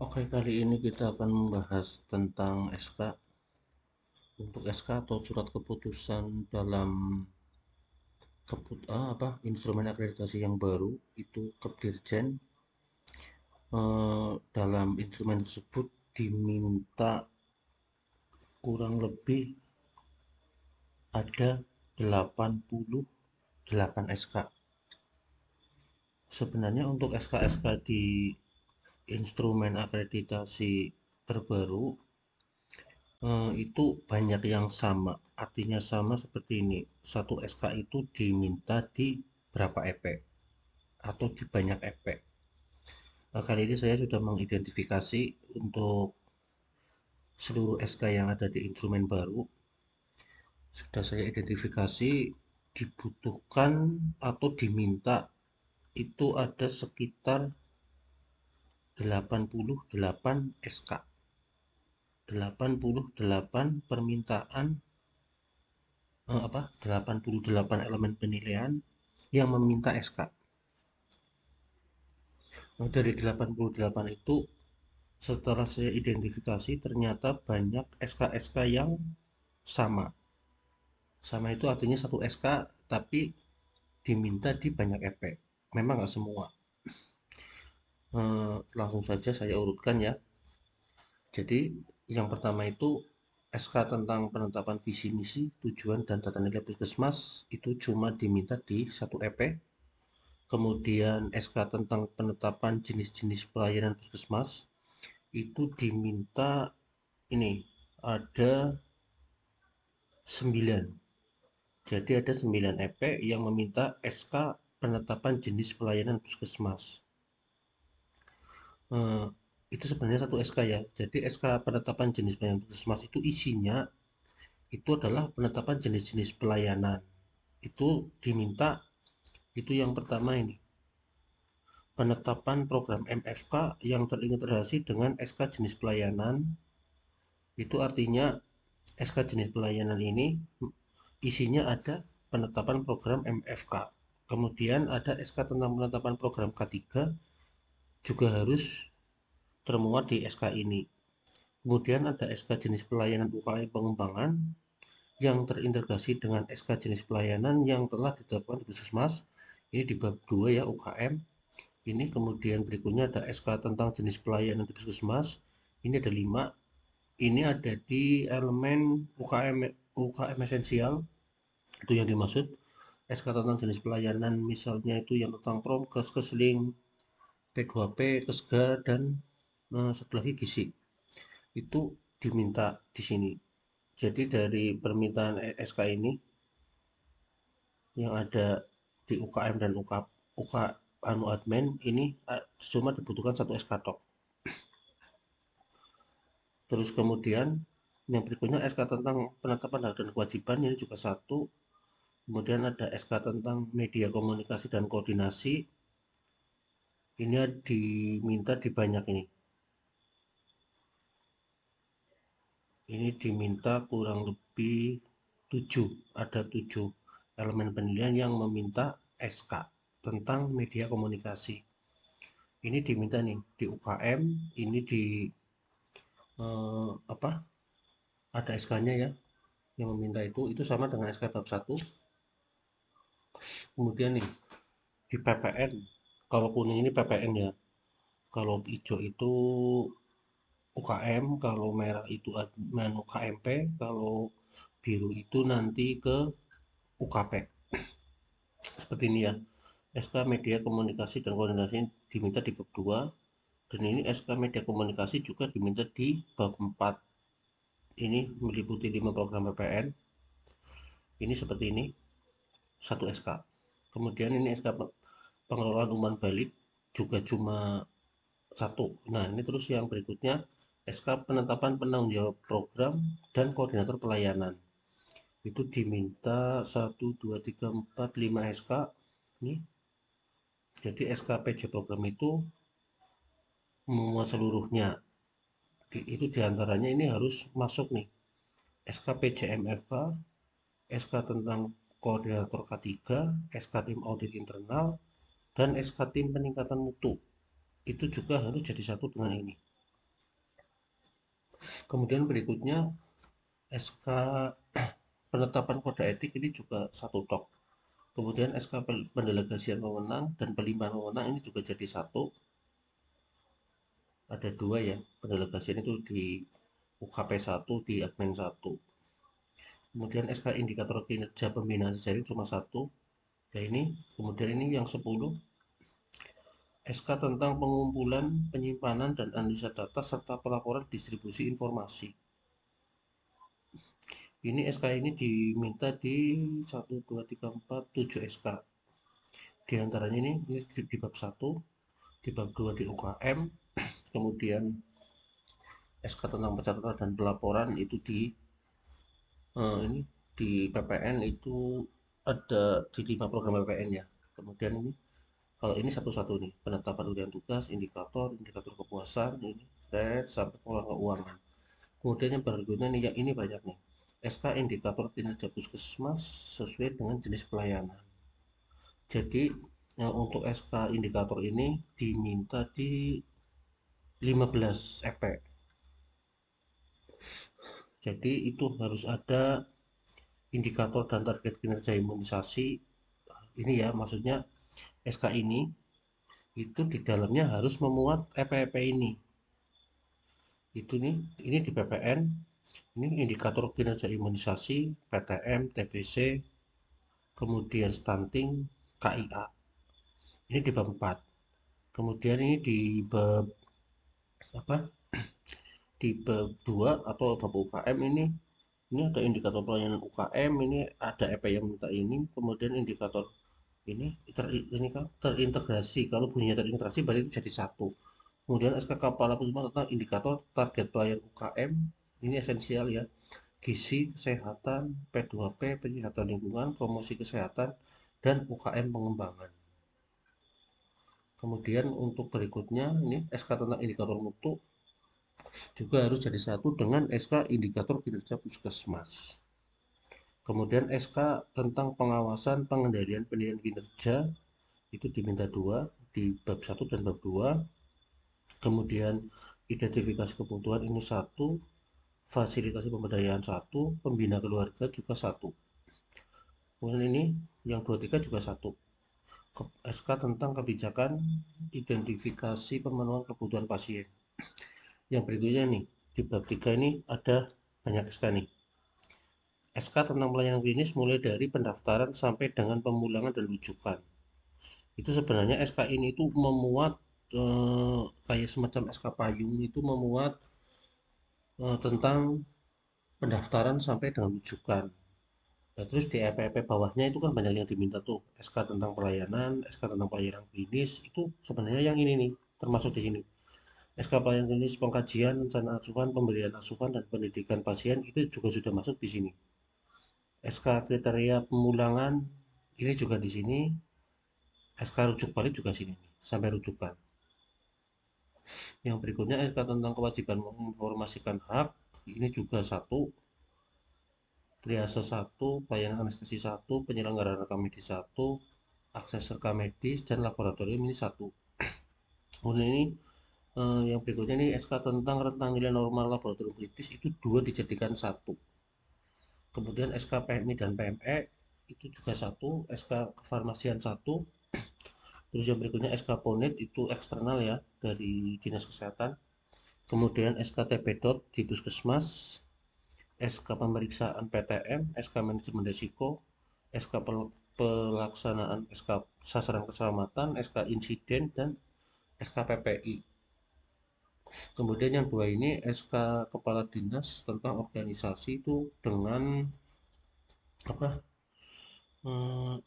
Oke, kali ini kita akan membahas tentang SK. Untuk SK atau surat keputusan dalam instrumen akreditasi yang baru itu Kepdirjen. Dalam instrumen tersebut diminta kurang lebih ada 88 SK. Sebenarnya untuk SK-SK di instrumen akreditasi terbaru itu banyak yang sama, artinya sama seperti ini. Satu SK itu diminta di berapa EP atau di banyak EP. Kali ini saya sudah mengidentifikasi untuk seluruh SK yang ada di instrumen baru. Sudah saya identifikasi dibutuhkan atau diminta itu ada sekitar 88 SK. 88 permintaan 88 elemen penilaian yang meminta SK. Nah, dari 88 itu setelah saya identifikasi ternyata banyak SK-SK yang sama. Sama itu artinya satu SK tapi diminta di banyak EP. Memang nggak semua. Langsung saja saya urutkan ya. Jadi yang pertama itu SK tentang penetapan visi misi, tujuan dan tata nilai puskesmas itu cuma diminta di satu EP. Kemudian SK tentang penetapan jenis-jenis pelayanan puskesmas itu diminta ini ada 9. Jadi ada 9 EP yang meminta SK penetapan jenis pelayanan puskesmas. Eh, itu sebenarnya satu SK ya. Jadi SK penetapan jenis pelayanan puskesmas itu isinya itu adalah penetapan jenis-jenis pelayanan. Itu diminta itu yang pertama ini. Penetapan program MFK yang terintegrasi dengan SK jenis pelayanan. Itu artinya SK jenis pelayanan ini isinya ada penetapan program MFK. Kemudian ada SK tentang penetapan program K3 juga harus termuat di SK ini. Kemudian ada SK jenis pelayanan UKM pengembangan yang terintegrasi dengan SK jenis pelayanan yang telah ditetapkan di Puskesmas. Ini di bab 2 ya UKM. Ini kemudian berikutnya ada SK tentang jenis pelayanan di Puskesmas. Ini ada 5. Ini ada di elemen UKM esensial. Itu yang dimaksud. SK tentang jenis pelayanan misalnya itu yang tentang Promkes, Kesling, P2P, Kesga, dan satu lagi Gizi. Itu diminta di sini. Jadi dari permintaan SK ini yang ada di UKM dan UK admin ini cuma dibutuhkan satu SK tok. Terus kemudian yang berikutnya SK tentang penetapan hak dan kewajiban ini juga satu. Kemudian ada SK tentang media komunikasi dan koordinasi. Ini diminta di banyak ini. Ini diminta kurang lebih 7. Ada 7 elemen penilaian yang meminta SK tentang media komunikasi. Ini diminta nih di UKM, ini di apa? Ada SK-nya ya yang meminta itu sama dengan SK bab 1. Kemudian nih di PPN, kalau kuning ini PPN ya. Kalau hijau itu UKM, kalau merah itu admin KMP, kalau biru itu nanti ke UKP. Seperti ini ya. SK Media Komunikasi dan Koordinasi diminta di bab 2 dan ini SK Media Komunikasi juga diminta di bab 4. Ini meliputi 5 program PPN. Ini seperti ini, satu SK. Kemudian ini SK pengelolaan umpan balik juga cuma satu. Nah, ini terus yang berikutnya SK penetapan penanggung jawab program dan koordinator pelayanan. Itu diminta 1, 2, 3, 4, 5 SK. Ini jadi SKPJ program itu memuat seluruhnya. Itu diantaranya ini harus masuk nih. SKPJMFK, SK tentang koordinator K3, SK tim audit internal, dan SK tim peningkatan mutu. Itu juga harus jadi satu dengan ini. Kemudian berikutnya SK penetapan kode etik ini juga satu tok. Kemudian SK pendelegasian wewenang dan pelimpahan wewenang ini juga jadi satu. Ada dua ya, pendelegasian itu di UKP 1, di admin 1. Kemudian SK indikator kinerja pembinaan jejaring cuma satu. Ya ini, kemudian ini yang 10, SK tentang pengumpulan, penyimpanan, dan analisa data serta pelaporan distribusi informasi. Ini SK ini diminta di 1, 2, 3, 4, 7 SK. Di antaranya ini di bab 1, di bab 2 di UKM, kemudian SK tentang pencatatan dan pelaporan itu di ini di PPN itu ada di 5 program PPN ya. Kemudian ini kalau ini satu-satu nih, penetapan urian tugas, indikator, indikator kepuasan, ini sampai pengelolaan keuangan. Kemudian yang berikutnya nih, yang ini banyak nih. SK indikator kinerja puskesmas sesuai dengan jenis pelayanan. Jadi untuk SK indikator ini diminta di 15 EP. Jadi itu harus ada indikator dan target kinerja imunisasi. Ini ya maksudnya SK ini itu di dalamnya harus memuat EP-EP ini. Itu nih, ini di PPN, ini indikator kinerja imunisasi, PTM, TBC, kemudian stunting, KIA. Ini di bab 4. Kemudian ini di bab apa? Di bab 2 atau bab UKM ini ada indikator pelayanan UKM, ini ada EP yang minta ini, kemudian indikator ini kan terintegrasi. Kalau bunyinya terintegrasi berarti itu jadi satu. Kemudian SK Kepala Pusat tentang indikator target pelayan UKM, ini esensial ya. Gizi, kesehatan, P2P, penyihatan lingkungan, promosi kesehatan, dan UKM pengembangan. Kemudian untuk berikutnya ini SK tentang indikator mutu juga harus jadi satu dengan SK indikator kinerja puskesmas. Kemudian SK tentang pengawasan pengendalian penilaian kinerja itu diminta dua di bab 1 dan bab 2. Kemudian identifikasi kebutuhan ini satu, fasilitasi pemberdayaan satu, pembina keluarga juga satu. Kemudian ini yang 23 juga satu. SK tentang kebijakan identifikasi pemenuhan kebutuhan pasien. Yang berikutnya nih, di bab 3 ini ada banyak SK nih. SK tentang pelayanan klinis mulai dari pendaftaran sampai dengan pemulangan dan rujukan. Itu sebenarnya SK ini itu memuat kayak semacam SK payung, itu memuat tentang pendaftaran sampai dengan rujukan. Nah, terus di EP-EP bawahnya itu kan banyak yang diminta tuh. SK tentang pelayanan, SK tentang pelayanan klinis, itu sebenarnya yang ini nih, termasuk di sini. SK pelayanan klinis, pengkajian, rencana asuhan, pemberian asuhan, dan pendidikan pasien itu juga sudah masuk di sini. SK kriteria pemulangan, ini juga di sini. SK rujuk balik juga sini nih, sampai rujukan. Yang berikutnya SK tentang kewajiban menginformasikan hak, ini juga satu. Triase 1, pelayanan anestesi 1, penyelenggaraan rekam medis 1, akses rekam medis, dan laboratorium ini satu. Kemudian ini yang berikutnya ini SK tentang rentang nilai normal laboratorium kritis itu dua dijadikan satu. Kemudian SK PMI dan PME itu juga satu, SK kefarmasian satu. Terus yang berikutnya SK PONIT itu eksternal ya dari Dinas Kesehatan. Kemudian SK TP dot di Puskesmas, SK pemeriksaan PTM, SK manajemen risiko, SK pelaksanaan SK sasaran keselamatan, SK insiden, dan SK PPI. Kemudian yang dua ini SK Kepala Dinas tentang organisasi itu dengan apa? Hmm,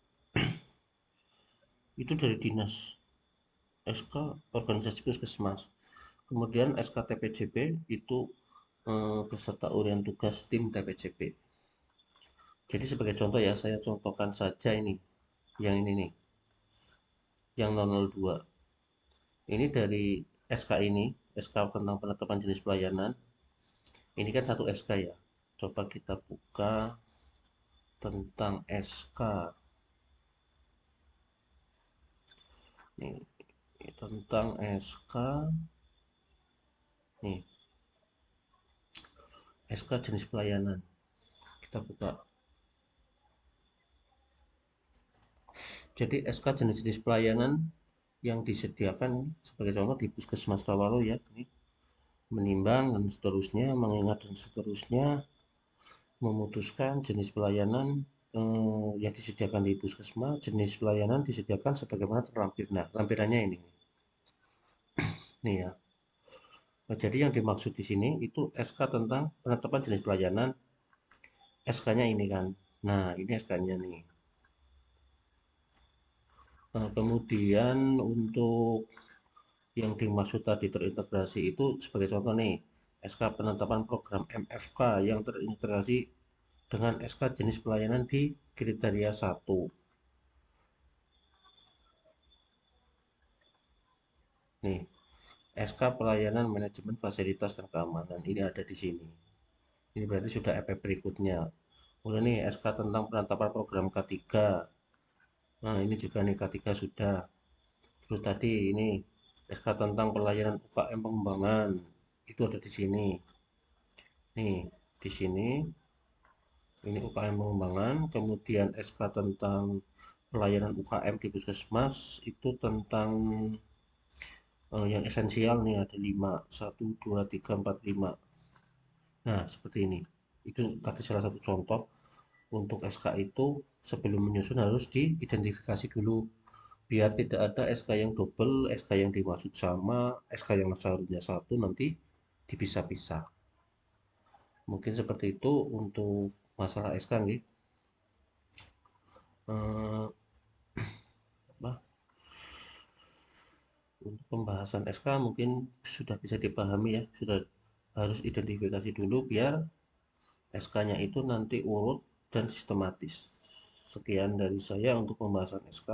itu dari dinas SK organisasi puskesmas. Kemudian SK TPJP itu beserta urian tugas tim TPJP. Jadi sebagai contoh ya, saya contohkan saja ini, yang ini nih, yang 002. Ini dari SK ini, SK tentang penetapan jenis pelayanan. Ini kan satu SK ya. Coba kita buka tentang SK. Nih, tentang SK. Nih, SK jenis pelayanan. Kita buka. Jadi SK jenis-jenis pelayanan yang disediakan sebagai contoh di Puskesmas Rawalo ya, ini menimbang dan seterusnya, mengingat dan seterusnya, memutuskan jenis pelayanan yang disediakan di Puskesmas, jenis pelayanan disediakan sebagaimana terlampir. Nah, lampirannya ini. Nih ya. Nah, jadi yang dimaksud di sini itu SK tentang penetapan jenis pelayanan. SK-nya ini kan. Nah, ini SK-nya nih. Nah, kemudian untuk yang dimaksud tadi terintegrasi itu sebagai contoh nih, SK penetapan program MFK yang terintegrasi dengan SK jenis pelayanan di kriteria 1. Nih, SK pelayanan manajemen fasilitas dan keamanan ini ada di sini. Ini berarti sudah EP berikutnya. Kemudian nih SK tentang penetapan program K3. Nah, ini juga nih K3 sudah. Terus tadi ini SK tentang pelayanan UKM pengembangan itu ada di sini. Nih, di sini ini UKM pengembangan, kemudian SK tentang pelayanan UKM di Puskesmas itu tentang yang esensial nih ada 5, 1, 2, 3, 4, 5. Nah, seperti ini. Itu tadi salah satu contoh untuk SK itu sebelum menyusun harus diidentifikasi dulu biar tidak ada SK yang double, SK yang dimaksud sama, SK yang seharusnya satu nanti dipisah-pisah. Mungkin seperti itu untuk masalah SK nih. Eh, bah, untuk pembahasan SK mungkin sudah bisa dipahami ya, sudah harus identifikasi dulu biar SK-nya itu nanti urut dan sistematis. Sekian dari saya untuk pembahasan SK.